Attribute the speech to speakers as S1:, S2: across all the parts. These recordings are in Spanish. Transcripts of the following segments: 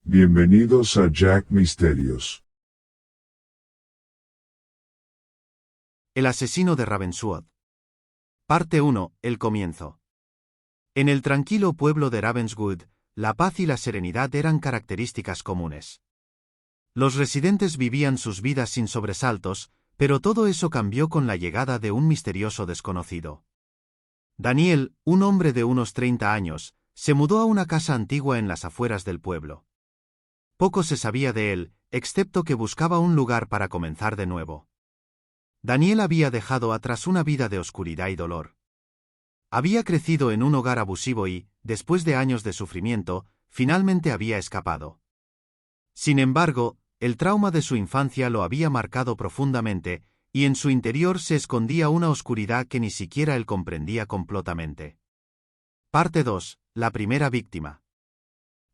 S1: Bienvenidos a Jack Misterios.
S2: El asesino de Ravenswood. Parte 1. El comienzo. En el tranquilo pueblo de Ravenswood, la paz y la serenidad eran características comunes. Los residentes vivían sus vidas sin sobresaltos, pero todo eso cambió con la llegada de un misterioso desconocido. Daniel, un hombre de unos 30 años, se mudó a una casa antigua en las afueras del pueblo. Poco se sabía de él, excepto que buscaba un lugar para comenzar de nuevo. Daniel había dejado atrás una vida de oscuridad y dolor. Había crecido en un hogar abusivo y, después de años de sufrimiento, finalmente había escapado. Sin embargo, el trauma de su infancia lo había marcado profundamente, y en su interior se escondía una oscuridad que ni siquiera él comprendía completamente. Parte 2. La primera víctima.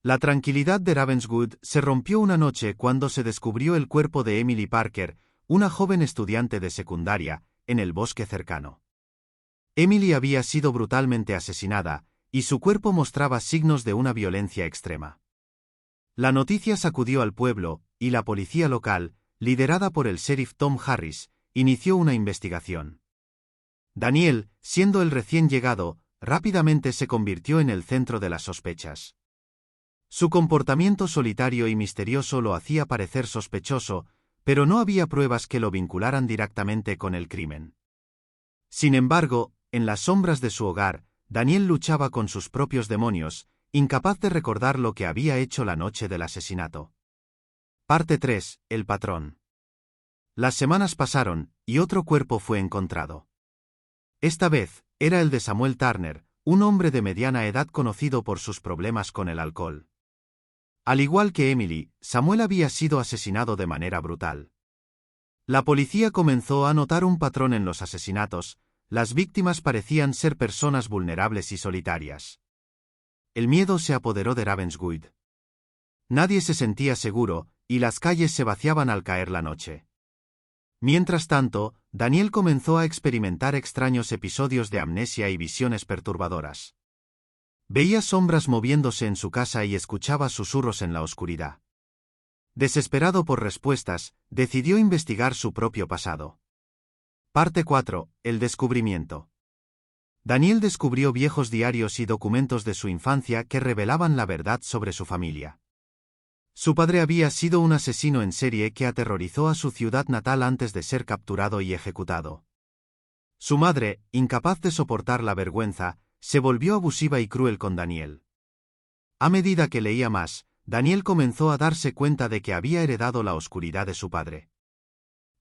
S2: La tranquilidad de Ravenswood se rompió una noche cuando se descubrió el cuerpo de Emily Parker, una joven estudiante de secundaria, en el bosque cercano. Emily había sido brutalmente asesinada, y su cuerpo mostraba signos de una violencia extrema. La noticia sacudió al pueblo, y la policía local, liderada por el sheriff Tom Harris, inició una investigación. Daniel, siendo el recién llegado, rápidamente se convirtió en el centro de las sospechas. Su comportamiento solitario y misterioso lo hacía parecer sospechoso, pero no había pruebas que lo vincularan directamente con el crimen. Sin embargo, en las sombras de su hogar, Daniel luchaba con sus propios demonios, incapaz de recordar lo que había hecho la noche del asesinato. Parte 3. El patrón. Las semanas pasaron, y otro cuerpo fue encontrado. Esta vez, era el de Samuel Turner, un hombre de mediana edad conocido por sus problemas con el alcohol. Al igual que Emily, Samuel había sido asesinado de manera brutal. La policía comenzó a notar un patrón en los asesinatos: las víctimas parecían ser personas vulnerables y solitarias. El miedo se apoderó de Ravenswood. Nadie se sentía seguro, y las calles se vaciaban al caer la noche. Mientras tanto, Daniel comenzó a experimentar extraños episodios de amnesia y visiones perturbadoras. Veía sombras moviéndose en su casa y escuchaba susurros en la oscuridad. Desesperado por respuestas, decidió investigar su propio pasado. Parte 4. El descubrimiento. Daniel descubrió viejos diarios y documentos de su infancia que revelaban la verdad sobre su familia. Su padre había sido un asesino en serie que aterrorizó a su ciudad natal antes de ser capturado y ejecutado. Su madre, incapaz de soportar la vergüenza, se volvió abusiva y cruel con Daniel. A medida que leía más, Daniel comenzó a darse cuenta de que había heredado la oscuridad de su padre.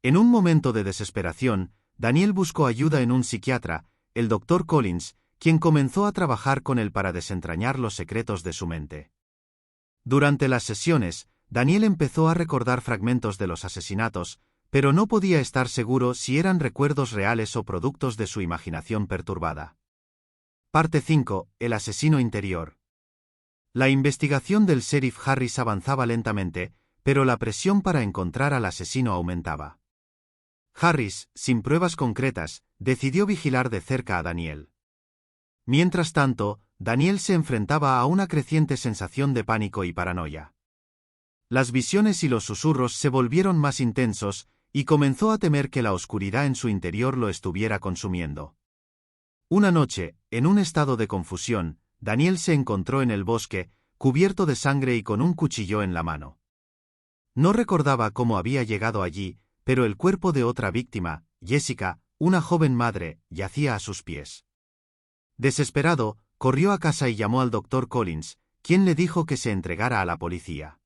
S2: En un momento de desesperación, Daniel buscó ayuda en un psiquiatra, el Dr. Collins, quien comenzó a trabajar con él para desentrañar los secretos de su mente. Durante las sesiones, Daniel empezó a recordar fragmentos de los asesinatos, pero no podía estar seguro si eran recuerdos reales o productos de su imaginación perturbada. Parte 5. El asesino interior. La investigación del sheriff Harris avanzaba lentamente, pero la presión para encontrar al asesino aumentaba. Harris, sin pruebas concretas, decidió vigilar de cerca a Daniel. Mientras tanto, Daniel se enfrentaba a una creciente sensación de pánico y paranoia. Las visiones y los susurros se volvieron más intensos, y comenzó a temer que la oscuridad en su interior lo estuviera consumiendo. Una noche, en un estado de confusión, Daniel se encontró en el bosque, cubierto de sangre y con un cuchillo en la mano. No recordaba cómo había llegado allí, pero el cuerpo de otra víctima, Jessica, una joven madre, yacía a sus pies. Desesperado, corrió a casa y llamó al Dr. Collins, quien le dijo que se entregara a la policía.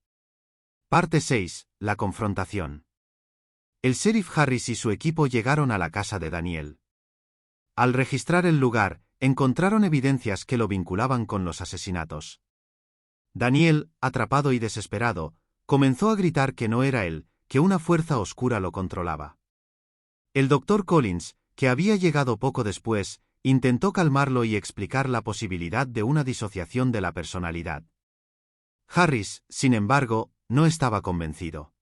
S2: Parte 6. La confrontación. El sheriff Harris y su equipo llegaron a la casa de Daniel. Al registrar el lugar, encontraron evidencias que lo vinculaban con los asesinatos. Daniel, atrapado y desesperado, comenzó a gritar que no era él, que una fuerza oscura lo controlaba. El Dr. Collins, que había llegado poco después, intentó calmarlo y explicar la posibilidad de una disociación de la personalidad. Harris, sin embargo, no estaba convencido.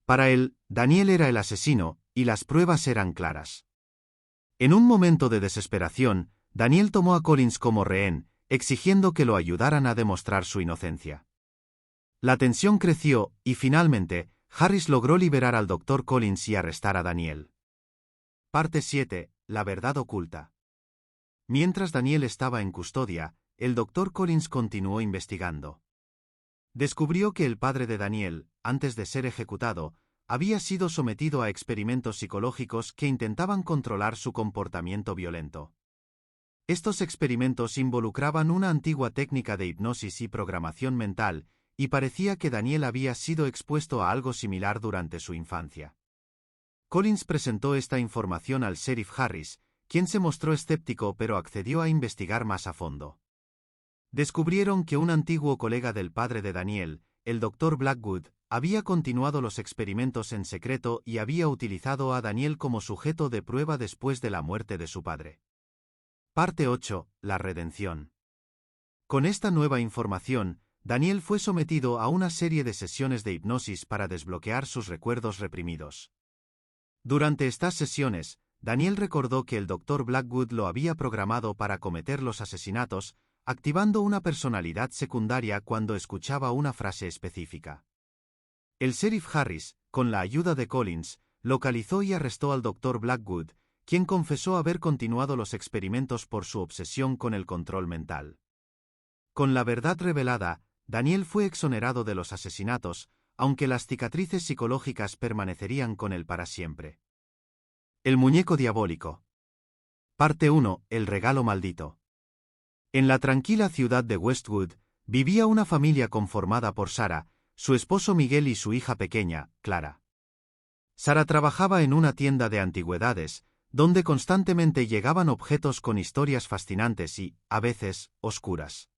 S2: Para él, Daniel era el asesino, y las pruebas eran claras. En un momento de desesperación, Daniel tomó a Collins como rehén, exigiendo que lo ayudaran a demostrar su inocencia. La tensión creció, y finalmente, Harris logró liberar al Dr. Collins y arrestar a Daniel. Parte 7. La verdad oculta. Mientras Daniel estaba en custodia, el Dr. Collins continuó investigando. Descubrió que el padre de Daniel, antes de ser ejecutado, había sido sometido a experimentos psicológicos que intentaban controlar su comportamiento violento. Estos experimentos involucraban una antigua técnica de hipnosis y programación mental, y parecía que Daniel había sido expuesto a algo similar durante su infancia. Collins presentó esta información al sheriff Harris, quien se mostró escéptico pero accedió a investigar más a fondo. Descubrieron que un antiguo colega del padre de Daniel, el Dr. Blackwood, había continuado los experimentos en secreto y había utilizado a Daniel como sujeto de prueba después de la muerte de su padre. Parte 8. La redención. Con esta nueva información, Daniel fue sometido a una serie de sesiones de hipnosis para desbloquear sus recuerdos reprimidos. Durante estas sesiones, Daniel recordó que el Dr. Blackwood lo había programado para cometer los asesinatos, activando una personalidad secundaria cuando escuchaba una frase específica. El sheriff Harris, con la ayuda de Collins, localizó y arrestó al Dr. Blackwood, quien confesó haber continuado los experimentos por su obsesión con el control mental. Con la verdad revelada, Daniel fue exonerado de los asesinatos, aunque las cicatrices psicológicas permanecerían con él para siempre. El muñeco diabólico. Parte 1. El regalo maldito. En la tranquila ciudad de Westwood, vivía una familia conformada por Sara, su esposo Miguel y su hija pequeña, Clara. Sara trabajaba en una tienda de antigüedades, donde constantemente llegaban objetos con historias fascinantes y, a veces, oscuras.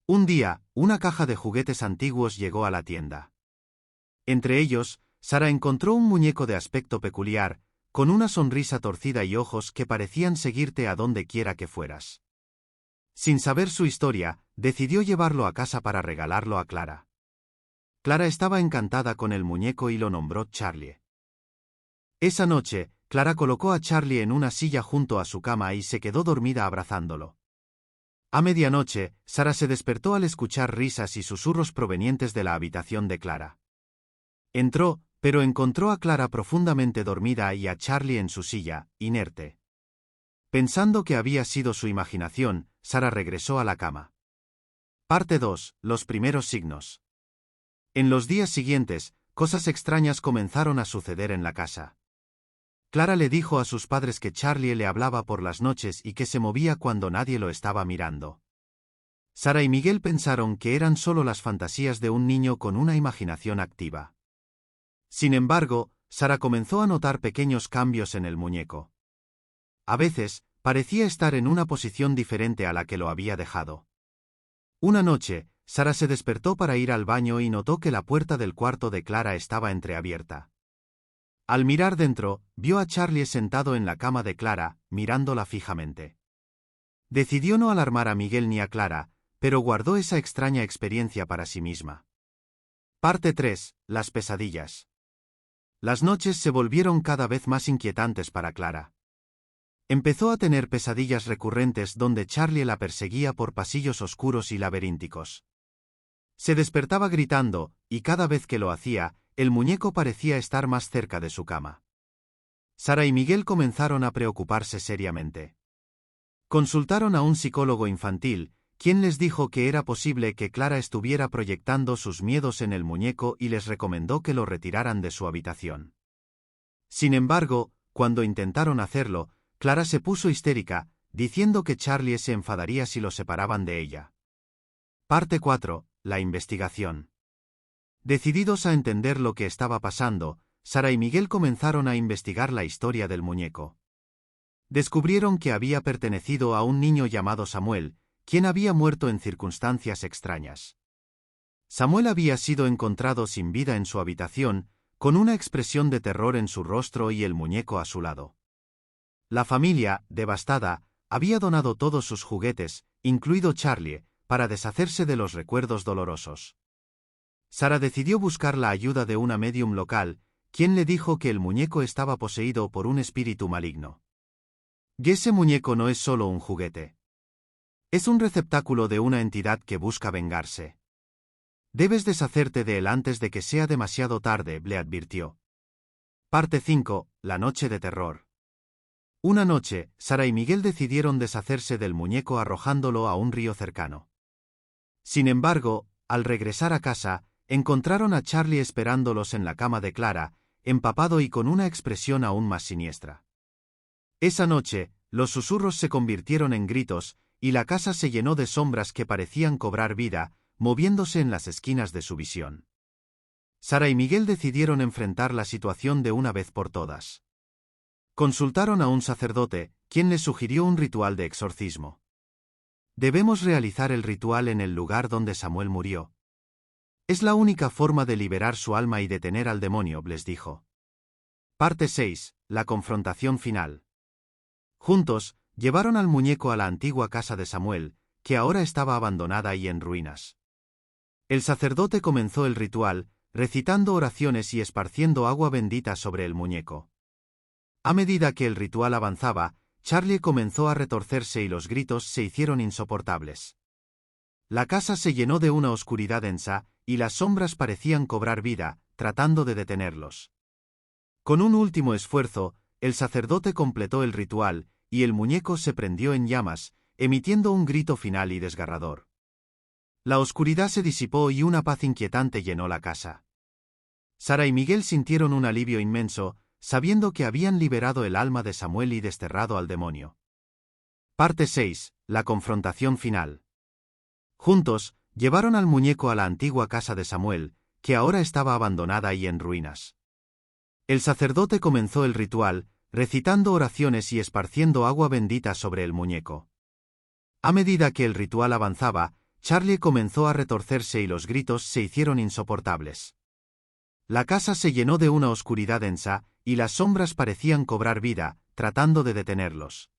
S2: Un día, una caja de juguetes antiguos llegó a la tienda. Entre ellos, Sara encontró un muñeco de aspecto peculiar, con una sonrisa torcida y ojos que parecían seguirte a donde quiera que fueras. Sin saber su historia, decidió llevarlo a casa para regalarlo a Clara. Clara estaba encantada con el muñeco y lo nombró Charlie. Esa noche, Clara colocó a Charlie en una silla junto a su cama y se quedó dormida abrazándolo. A medianoche, Sara se despertó al escuchar risas y susurros provenientes de la habitación de Clara. Entró, pero encontró a Clara profundamente dormida y a Charlie en su silla, inerte. Pensando que había sido su imaginación, Sara regresó a la cama. Parte 2. Los primeros signos. En los días siguientes, cosas extrañas comenzaron a suceder en la casa. Clara le dijo a sus padres que Charlie le hablaba por las noches y que se movía cuando nadie lo estaba mirando. Sara y Miguel pensaron que eran solo las fantasías de un niño con una imaginación activa. Sin embargo, Sara comenzó a notar pequeños cambios en el muñeco. A veces, parecía estar en una posición diferente a la que lo había dejado. Una noche, Sara se despertó para ir al baño y notó que la puerta del cuarto de Clara estaba entreabierta. Al mirar dentro, vio a Charlie sentado en la cama de Clara, mirándola fijamente. Decidió no alarmar a Miguel ni a Clara, pero guardó esa extraña experiencia para sí misma. Parte 3. Las pesadillas. Las noches se volvieron cada vez más inquietantes para Clara. Empezó a tener pesadillas recurrentes donde Charlie la perseguía por pasillos oscuros y laberínticos. Se despertaba gritando, y cada vez que lo hacía, el muñeco parecía estar más cerca de su cama. Sara y Miguel comenzaron a preocuparse seriamente. Consultaron a un psicólogo infantil, quien les dijo que era posible que Clara estuviera proyectando sus miedos en el muñeco y les recomendó que lo retiraran de su habitación. Sin embargo, cuando intentaron hacerlo, Clara se puso histérica, diciendo que Charlie se enfadaría si lo separaban de ella. Parte 4. La investigación. Decididos a entender lo que estaba pasando, Sara y Miguel comenzaron a investigar la historia del muñeco. Descubrieron que había pertenecido a un niño llamado Samuel, quien había muerto en circunstancias extrañas. Samuel había sido encontrado sin vida en su habitación, con una expresión de terror en su rostro y el muñeco a su lado. La familia, devastada, había donado todos sus juguetes, incluido Charlie, para deshacerse de los recuerdos dolorosos. Sara decidió buscar la ayuda de una médium local, quien le dijo que el muñeco estaba poseído por un espíritu maligno. Y ese muñeco no es solo un juguete. Es un receptáculo de una entidad que busca vengarse. Debes deshacerte de él antes de que sea demasiado tarde, le advirtió. Parte 5. La noche de terror. Una noche, Sara y Miguel decidieron deshacerse del muñeco arrojándolo a un río cercano. Sin embargo, al regresar a casa, encontraron a Charlie esperándolos en la cama de Clara, empapado y con una expresión aún más siniestra. Esa noche, los susurros se convirtieron en gritos, y la casa se llenó de sombras que parecían cobrar vida, moviéndose en las esquinas de su visión. Sara y Miguel decidieron enfrentar la situación de una vez por todas. Consultaron a un sacerdote, quien les sugirió un ritual de exorcismo. Debemos realizar el ritual en el lugar donde Samuel murió. Es la única forma de liberar su alma y detener al demonio, les dijo. Parte 6. La confrontación final. Juntos, llevaron al muñeco a la antigua casa de Samuel, que ahora estaba abandonada y en ruinas. El sacerdote comenzó el ritual, recitando oraciones y esparciendo agua bendita sobre el muñeco. A medida que el ritual avanzaba, Charlie comenzó a retorcerse y los gritos se hicieron insoportables. La casa se llenó de una oscuridad densa, y las sombras parecían cobrar vida, tratando de detenerlos. Con un último esfuerzo, el sacerdote completó el ritual, y el muñeco se prendió en llamas, emitiendo un grito final y desgarrador. La oscuridad se disipó y una paz inquietante llenó la casa. Sara y Miguel sintieron un alivio inmenso, sabiendo que habían liberado el alma de Samuel y desterrado al demonio. Parte 6. La confrontación final. Juntos, llevaron al muñeco a la antigua casa de Samuel, que ahora estaba abandonada y en ruinas. El sacerdote comenzó el ritual, recitando oraciones y esparciendo agua bendita sobre el muñeco. A medida que el ritual avanzaba, Charlie comenzó a retorcerse y los gritos se hicieron insoportables. La casa se llenó de una oscuridad densa, y las sombras parecían cobrar vida, tratando de detenerlos.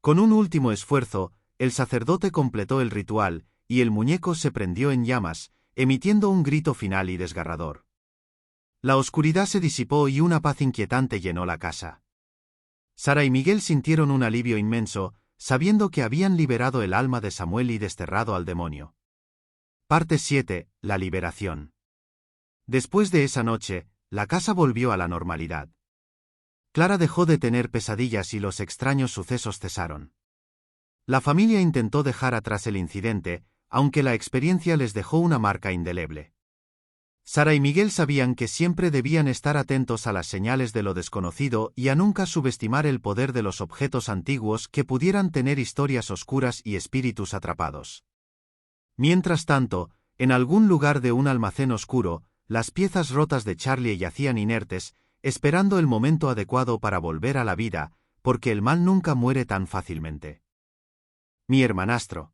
S2: Con un último esfuerzo, el sacerdote completó el ritual, y el muñeco se prendió en llamas, emitiendo un grito final y desgarrador. La oscuridad se disipó y una paz inquietante llenó la casa. Sara y Miguel sintieron un alivio inmenso, sabiendo que habían liberado el alma de Samuel y desterrado al demonio. Parte 7. La liberación. Después de esa noche, la casa volvió a la normalidad. Clara dejó de tener pesadillas y los extraños sucesos cesaron. La familia intentó dejar atrás el incidente, aunque la experiencia les dejó una marca indeleble. Sara y Miguel sabían que siempre debían estar atentos a las señales de lo desconocido y a nunca subestimar el poder de los objetos antiguos que pudieran tener historias oscuras y espíritus atrapados. Mientras tanto, en algún lugar de un almacén oscuro, las piezas rotas de Charlie yacían inertes, esperando el momento adecuado para volver a la vida, porque el mal nunca muere tan fácilmente. Mi hermanastro.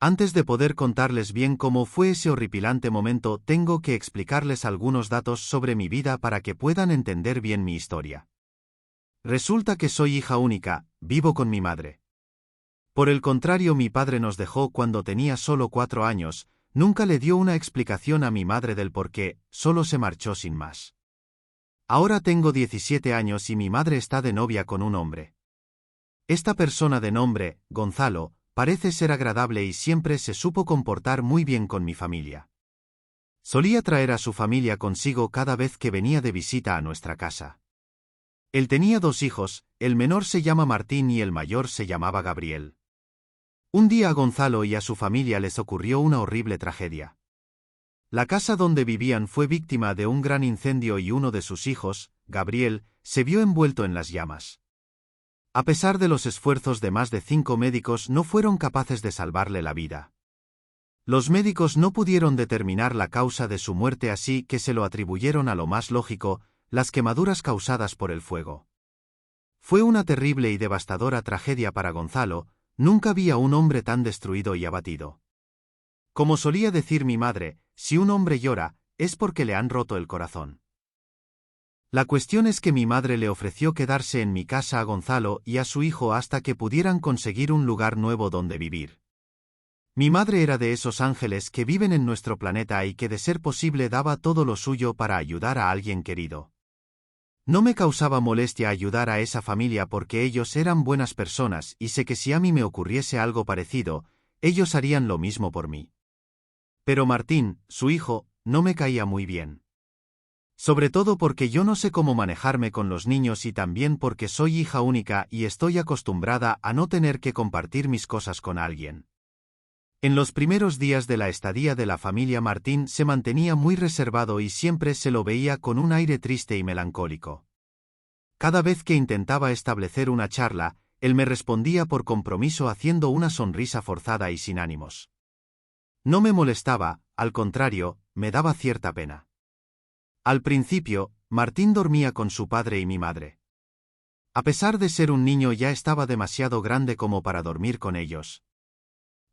S2: Antes de poder contarles bien cómo fue ese horripilante momento, tengo que explicarles algunos datos sobre mi vida para que puedan entender bien mi historia. Resulta que soy hija única, vivo con mi madre. Por el contrario, mi padre nos dejó cuando tenía solo 4 años, nunca le dio una explicación a mi madre del por qué, solo se marchó sin más. Ahora tengo 17 años y mi madre está de novia con un hombre. Esta persona de nombre, Gonzalo, parece ser agradable y siempre se supo comportar muy bien con mi familia. Solía traer a su familia consigo cada vez que venía de visita a nuestra casa. Él tenía 2 hijos, el menor se llama Martín y el mayor se llamaba Gabriel. Un día a Gonzalo y a su familia les ocurrió una horrible tragedia. La casa donde vivían fue víctima de un gran incendio y uno de sus hijos, Gabriel, se vio envuelto en las llamas. A pesar de los esfuerzos de más de 5 médicos, no fueron capaces de salvarle la vida. Los médicos no pudieron determinar la causa de su muerte, así que se lo atribuyeron a lo más lógico, las quemaduras causadas por el fuego. Fue una terrible y devastadora tragedia para Gonzalo, nunca vi a un hombre tan destruido y abatido. Como solía decir mi madre, si un hombre llora, es porque le han roto el corazón. La cuestión es que mi madre le ofreció quedarse en mi casa a Gonzalo y a su hijo hasta que pudieran conseguir un lugar nuevo donde vivir. Mi madre era de esos ángeles que viven en nuestro planeta y que de ser posible daba todo lo suyo para ayudar a alguien querido. No me causaba molestia ayudar a esa familia porque ellos eran buenas personas y sé que si a mí me ocurriese algo parecido, ellos harían lo mismo por mí. Pero Martín, su hijo, no me caía muy bien. Sobre todo porque yo no sé cómo manejarme con los niños y también porque soy hija única y estoy acostumbrada a no tener que compartir mis cosas con alguien. En los primeros días de la estadía de la familia Martín se mantenía muy reservado y siempre se lo veía con un aire triste y melancólico. Cada vez que intentaba establecer una charla, él me respondía por compromiso haciendo una sonrisa forzada y sin ánimos. No me molestaba, al contrario, me daba cierta pena. Al principio, Martín dormía con su padre y mi madre. A pesar de ser un niño ya estaba demasiado grande como para dormir con ellos.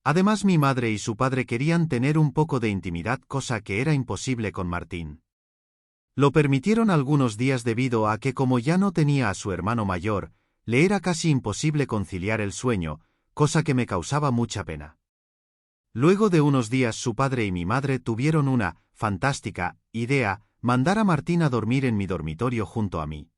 S2: Además mi madre y su padre querían tener un poco de intimidad, cosa que era imposible con Martín. Lo permitieron algunos días debido a que como ya no tenía a su hermano mayor, le era casi imposible conciliar el sueño, cosa que me causaba mucha pena. Luego de unos días su padre y mi madre tuvieron una fantástica idea: mandar a Martín a dormir en mi dormitorio junto a mí.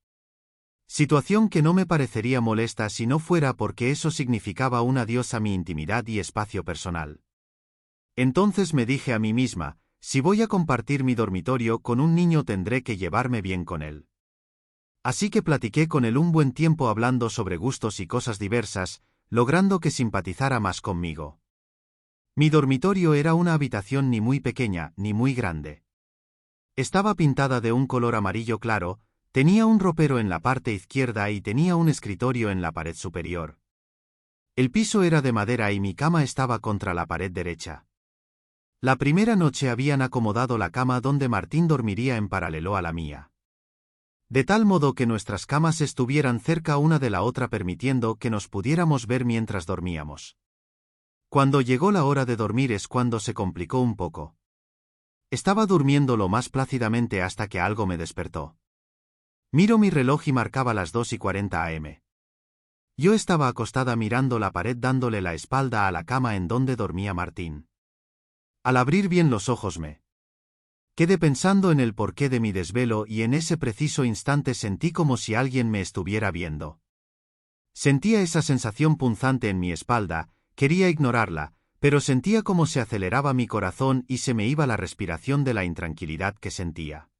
S2: Situación que no me parecería molesta si no fuera porque eso significaba un adiós a mi intimidad y espacio personal. Entonces me dije a mí misma, si voy a compartir mi dormitorio con un niño tendré que llevarme bien con él. Así que platiqué con él un buen tiempo hablando sobre gustos y cosas diversas, logrando que simpatizara más conmigo. Mi dormitorio era una habitación ni muy pequeña ni muy grande. Estaba pintada de un color amarillo claro, tenía un ropero en la parte izquierda y tenía un escritorio en la pared superior. El piso era de madera y mi cama estaba contra la pared derecha. La primera noche habían acomodado la cama donde Martín dormiría en paralelo a la mía. De tal modo que nuestras camas estuvieran cerca una de la otra permitiendo que nos pudiéramos ver mientras dormíamos. Cuando llegó la hora de dormir es cuando se complicó un poco. Estaba durmiendo lo más plácidamente hasta que algo me despertó. Miro mi reloj y marcaba las 2:40 am. Yo estaba acostada mirando la pared dándole la espalda a la cama en donde dormía Martín. Al abrir bien los ojos me quedé pensando en el porqué de mi desvelo y en ese preciso instante sentí como si alguien me estuviera viendo. Sentía esa sensación punzante en mi espalda, quería ignorarla, pero sentía como se aceleraba mi corazón y se me iba la respiración de la intranquilidad que sentía.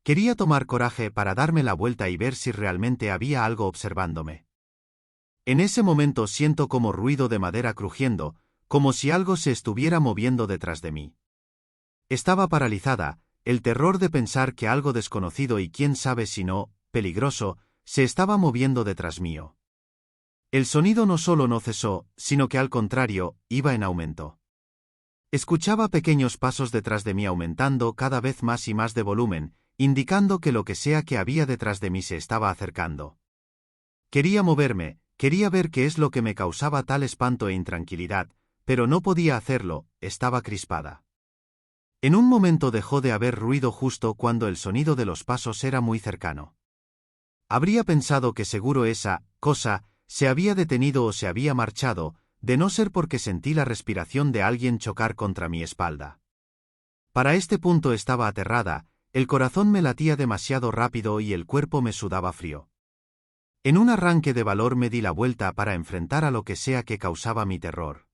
S2: Quería tomar coraje para darme la vuelta y ver si realmente había algo observándome. En ese momento siento como ruido de madera crujiendo, como si algo se estuviera moviendo detrás de mí. Estaba paralizada, el terror de pensar que algo desconocido y quién sabe si no, peligroso, se estaba moviendo detrás mío. El sonido no solo no cesó, sino que al contrario, iba en aumento. Escuchaba pequeños pasos detrás de mí aumentando cada vez más y más de volumen, indicando que lo que sea que había detrás de mí se estaba acercando. Quería moverme, quería ver qué es lo que me causaba tal espanto e intranquilidad, pero no podía hacerlo, estaba crispada. En un momento dejó de haber ruido justo cuando el sonido de los pasos era muy cercano. Habría pensado que seguro esa cosa se había detenido o se había marchado, de no ser porque sentí la respiración de alguien chocar contra mi espalda. Para este punto estaba aterrada, el corazón me latía demasiado rápido y el cuerpo me sudaba frío. En un arranque de valor me di la vuelta para enfrentar a lo que sea que causaba mi terror.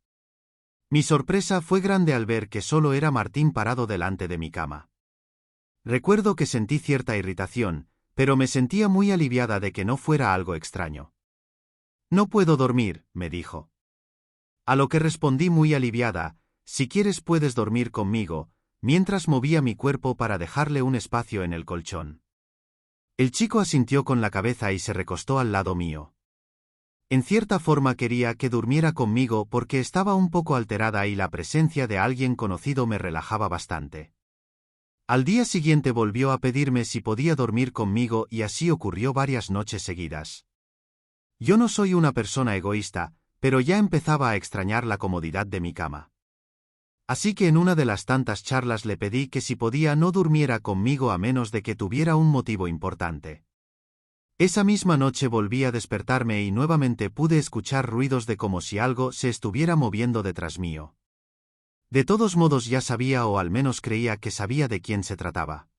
S2: Mi sorpresa fue grande al ver que solo era Martín parado delante de mi cama. Recuerdo que sentí cierta irritación, pero me sentía muy aliviada de que no fuera algo extraño. No puedo dormir, me dijo. A lo que respondí muy aliviada, si quieres puedes dormir conmigo, mientras movía mi cuerpo para dejarle un espacio en el colchón. El chico asintió con la cabeza y se recostó al lado mío. En cierta forma quería que durmiera conmigo porque estaba un poco alterada y la presencia de alguien conocido me relajaba bastante. Al día siguiente volvió a pedirme si podía dormir conmigo y así ocurrió varias noches seguidas. Yo no soy una persona egoísta, pero ya empezaba a extrañar la comodidad de mi cama. Así que en una de las tantas charlas le pedí que si podía no durmiera conmigo a menos de que tuviera un motivo importante. Esa misma noche volví a despertarme y nuevamente pude escuchar ruidos de como si algo se estuviera moviendo detrás mío. De todos modos ya sabía o al menos creía que sabía de quién se trataba.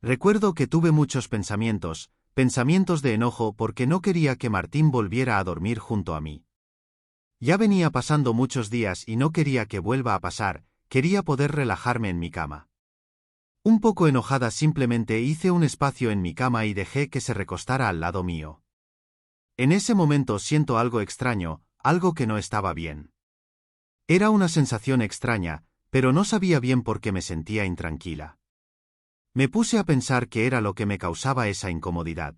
S2: Recuerdo que tuve muchos pensamientos de enojo porque no quería que Martín volviera a dormir junto a mí. Ya venía pasando muchos días y no quería que vuelva a pasar, quería poder relajarme en mi cama. Un poco enojada simplemente hice un espacio en mi cama y dejé que se recostara al lado mío. En ese momento siento algo extraño, algo que no estaba bien. Era una sensación extraña, pero no sabía bien por qué me sentía intranquila. Me puse a pensar qué era lo que me causaba esa incomodidad.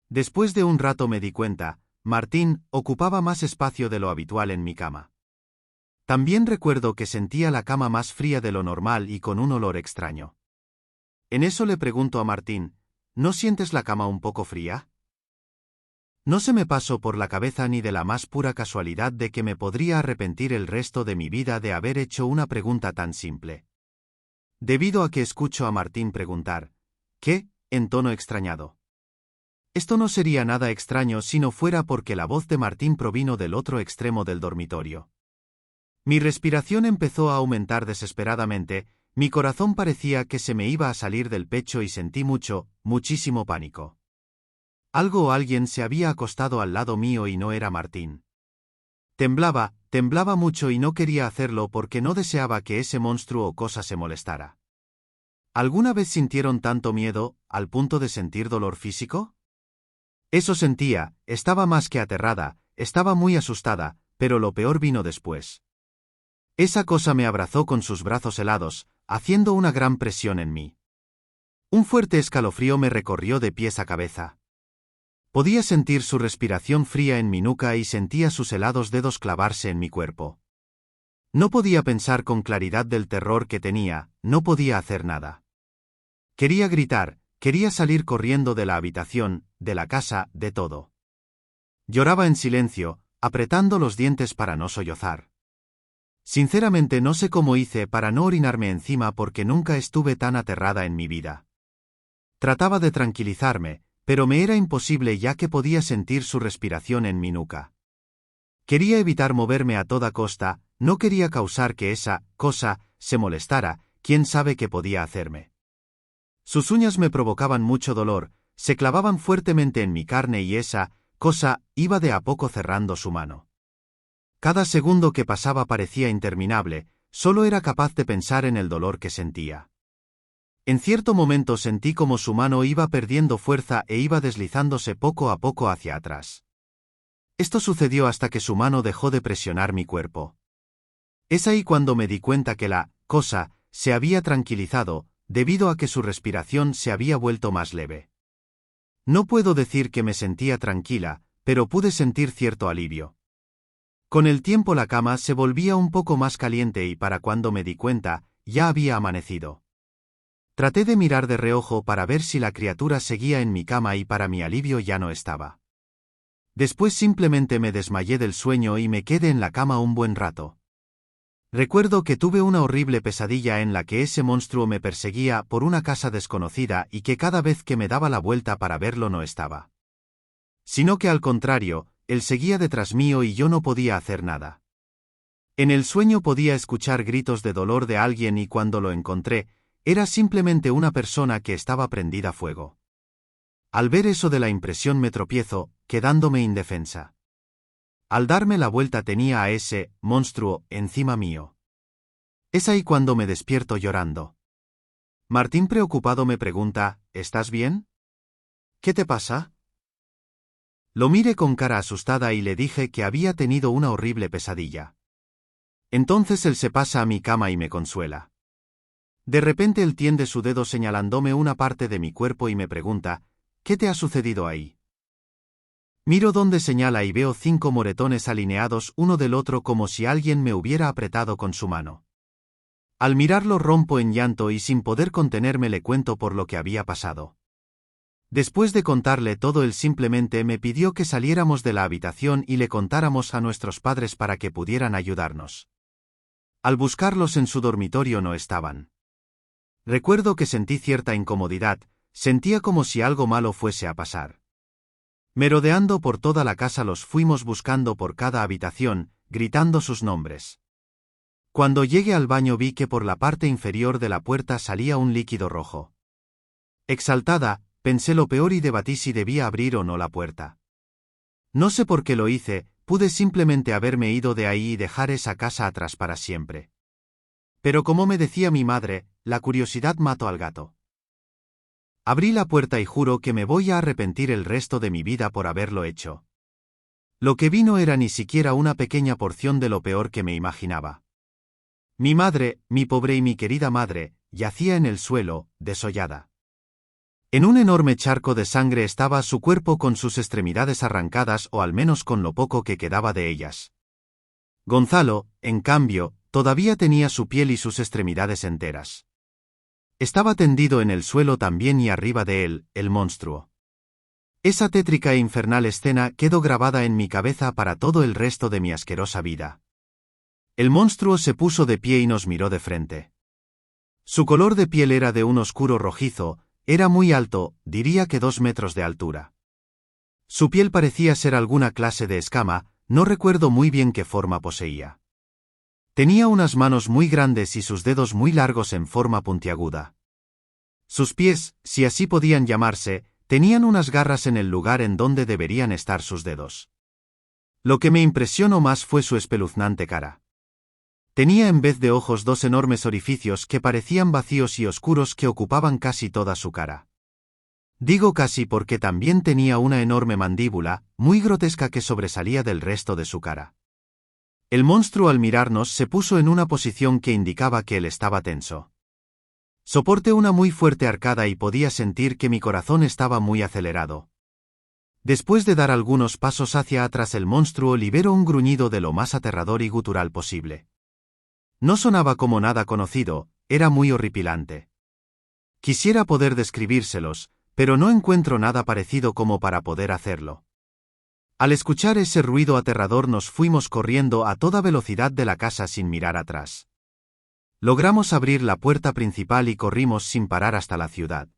S2: Después de un rato me di cuenta, Martín ocupaba más espacio de lo habitual en mi cama. También recuerdo que sentía la cama más fría de lo normal y con un olor extraño. En eso le pregunto a Martín, ¿no sientes la cama un poco fría? No se me pasó por la cabeza ni de la más pura casualidad de que me podría arrepentir el resto de mi vida de haber hecho una pregunta tan simple. Debido a que escucho a Martín preguntar, ¿qué?, en tono extrañado. Esto no sería nada extraño si no fuera porque la voz de Martín provino del otro extremo del dormitorio. Mi respiración empezó a aumentar desesperadamente, mi corazón parecía que se me iba a salir del pecho y sentí muchísimo pánico. Algo o alguien se había acostado al lado mío y no era Martín. Temblaba mucho y no quería hacerlo porque no deseaba que ese monstruo o cosa se molestara. ¿Alguna vez sintieron tanto miedo, al punto de sentir dolor físico? Eso sentía, estaba más que aterrada, estaba muy asustada, pero lo peor vino después. Esa cosa me abrazó con sus brazos helados, haciendo una gran presión en mí. Un fuerte escalofrío me recorrió de pies a cabeza. Podía sentir su respiración fría en mi nuca y sentía sus helados dedos clavarse en mi cuerpo. No podía pensar con claridad del terror que tenía, no podía hacer nada. Quería gritar, quería salir corriendo de la habitación, de la casa, de todo. Lloraba en silencio, apretando los dientes para no sollozar. Sinceramente no sé cómo hice para no orinarme encima porque nunca estuve tan aterrada en mi vida. Trataba de tranquilizarme, pero me era imposible ya que podía sentir su respiración en mi nuca. Quería evitar moverme a toda costa, no quería causar que esa cosa se molestara, quién sabe qué podía hacerme. Sus uñas me provocaban mucho dolor, se clavaban fuertemente en mi carne y esa cosa iba de a poco cerrando su mano. Cada segundo que pasaba parecía interminable, solo era capaz de pensar en el dolor que sentía. En cierto momento sentí como su mano iba perdiendo fuerza e iba deslizándose poco a poco hacia atrás. Esto sucedió hasta que su mano dejó de presionar mi cuerpo. Es ahí cuando me di cuenta que la cosa se había tranquilizado, debido a que su respiración se había vuelto más leve. No puedo decir que me sentía tranquila, pero pude sentir cierto alivio. Con el tiempo la cama se volvía un poco más caliente y para cuando me di cuenta, ya había amanecido. Traté de mirar de reojo para ver si la criatura seguía en mi cama y para mi alivio ya no estaba. Después simplemente me desmayé del sueño y me quedé en la cama un buen rato. Recuerdo que tuve una horrible pesadilla en la que ese monstruo me perseguía por una casa desconocida y que cada vez que me daba la vuelta para verlo no estaba. Sino que al contrario, él seguía detrás mío y yo no podía hacer nada. En el sueño podía escuchar gritos de dolor de alguien y cuando lo encontré, era simplemente una persona que estaba prendida a fuego. Al ver eso de la impresión me tropiezo, quedándome indefensa. Al darme la vuelta tenía a ese monstruo encima mío. Es ahí cuando me despierto llorando. Martín preocupado me pregunta, ¿estás bien? ¿Qué te pasa? Lo miré con cara asustada y le dije que había tenido una horrible pesadilla. Entonces él se pasa a mi cama y me consuela. De repente él tiende su dedo señalándome una parte de mi cuerpo y me pregunta, ¿qué te ha sucedido ahí? Miro donde señala y veo 5 moretones alineados uno del otro como si alguien me hubiera apretado con su mano. Al mirarlo rompo en llanto y sin poder contenerme le cuento por lo que había pasado. Después de contarle todo él simplemente me pidió que saliéramos de la habitación y le contáramos a nuestros padres para que pudieran ayudarnos. Al buscarlos en su dormitorio no estaban. Recuerdo que sentí cierta incomodidad, sentía como si algo malo fuese a pasar. Merodeando por toda la casa los fuimos buscando por cada habitación, gritando sus nombres. Cuando llegué al baño vi que por la parte inferior de la puerta salía un líquido rojo. Exaltada, pensé lo peor y debatí si debía abrir o no la puerta. No sé por qué lo hice, pude simplemente haberme ido de ahí y dejar esa casa atrás para siempre. Pero como me decía mi madre, la curiosidad mató al gato. Abrí la puerta y juro que me voy a arrepentir el resto de mi vida por haberlo hecho. Lo que vi no era ni siquiera una pequeña porción de lo peor que me imaginaba. Mi madre, mi pobre y mi querida madre, yacía en el suelo, desollada. En un enorme charco de sangre estaba su cuerpo con sus extremidades arrancadas o al menos con lo poco que quedaba de ellas. Gonzalo, en cambio, todavía tenía su piel y sus extremidades enteras. Estaba tendido en el suelo también y arriba de él, el monstruo. Esa tétrica e infernal escena quedó grabada en mi cabeza para todo el resto de mi asquerosa vida. El monstruo se puso de pie y nos miró de frente. Su color de piel era de un oscuro rojizo, era muy alto, diría que 2 metros de altura. Su piel parecía ser alguna clase de escama, no recuerdo muy bien qué forma poseía. Tenía unas manos muy grandes y sus dedos muy largos en forma puntiaguda. Sus pies, si así podían llamarse, tenían unas garras en el lugar en donde deberían estar sus dedos. Lo que me impresionó más fue su espeluznante cara. Tenía en vez de ojos 2 enormes orificios que parecían vacíos y oscuros que ocupaban casi toda su cara. Digo casi porque también tenía una enorme mandíbula, muy grotesca que sobresalía del resto de su cara. El monstruo al mirarnos se puso en una posición que indicaba que él estaba tenso. Soporté una muy fuerte arcada y podía sentir que mi corazón estaba muy acelerado. Después de dar algunos pasos hacia atrás el monstruo liberó un gruñido de lo más aterrador y gutural posible. No sonaba como nada conocido, era muy horripilante. Quisiera poder describírselos, pero no encuentro nada parecido como para poder hacerlo. Al escuchar ese ruido aterrador nos fuimos corriendo a toda velocidad de la casa sin mirar atrás. Logramos abrir la puerta principal y corrimos sin parar hasta la ciudad.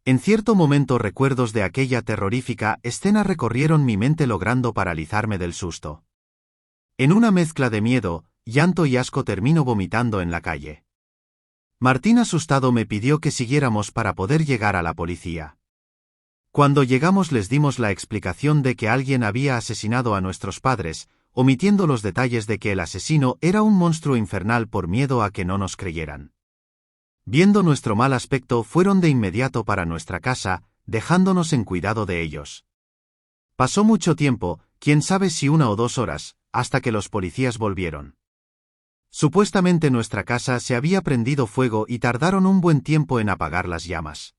S2: En cierto momento recuerdos de aquella terrorífica escena recorrieron mi mente logrando paralizarme del susto. En una mezcla de miedo, llanto y asco termino vomitando en la calle. Martín asustado me pidió que siguiéramos para poder llegar a la policía. Cuando llegamos les dimos la explicación de que alguien había asesinado a nuestros padres, omitiendo los detalles de que el asesino era un monstruo infernal por miedo a que no nos creyeran. Viendo nuestro mal aspecto fueron de inmediato para nuestra casa, dejándonos en cuidado de ellos. Pasó mucho tiempo, quién sabe si 1 o 2 horas, hasta que los policías volvieron. Supuestamente nuestra casa se había prendido fuego y tardaron un buen tiempo en apagar las llamas.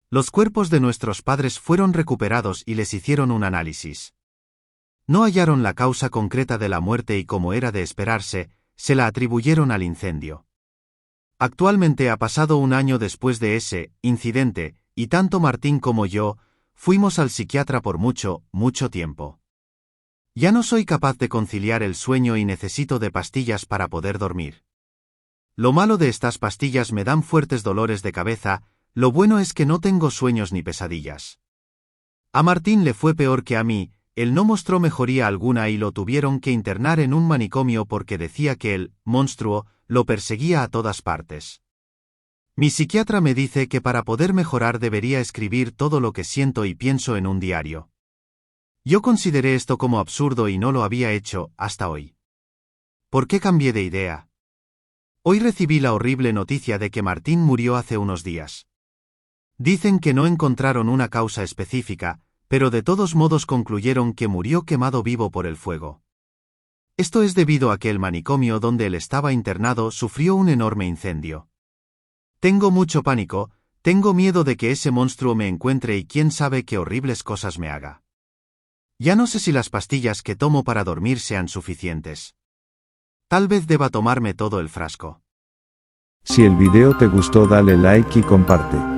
S2: Los cuerpos de nuestros padres fueron recuperados y les hicieron un análisis. No hallaron la causa concreta de la muerte y como era de esperarse, se la atribuyeron al incendio. Actualmente ha pasado 1 año después de ese incidente, y tanto Martín como yo, fuimos al psiquiatra por mucho, mucho tiempo. Ya no soy capaz de conciliar el sueño y necesito de pastillas para poder dormir. Lo malo de estas pastillas me dan fuertes dolores de cabeza, lo bueno es que no tengo sueños ni pesadillas. A Martín le fue peor que a mí, él no mostró mejoría alguna y lo tuvieron que internar en un manicomio porque decía que el monstruo lo perseguía a todas partes. Mi psiquiatra me dice que para poder mejorar debería escribir todo lo que siento y pienso en un diario. Yo consideré esto como absurdo y no lo había hecho hasta hoy. ¿Por qué cambié de idea? Hoy recibí la horrible noticia de que Martín murió hace unos días. Dicen que no encontraron una causa específica, pero de todos modos concluyeron que murió quemado vivo por el fuego. Esto es debido a que el manicomio donde él estaba internado sufrió un enorme incendio. Tengo mucho pánico, tengo miedo de que ese monstruo me encuentre y quién sabe qué horribles cosas me haga. Ya no sé si las pastillas que tomo para dormir sean suficientes. Tal vez deba tomarme todo el frasco.
S3: Si el video te gustó dale like y comparte.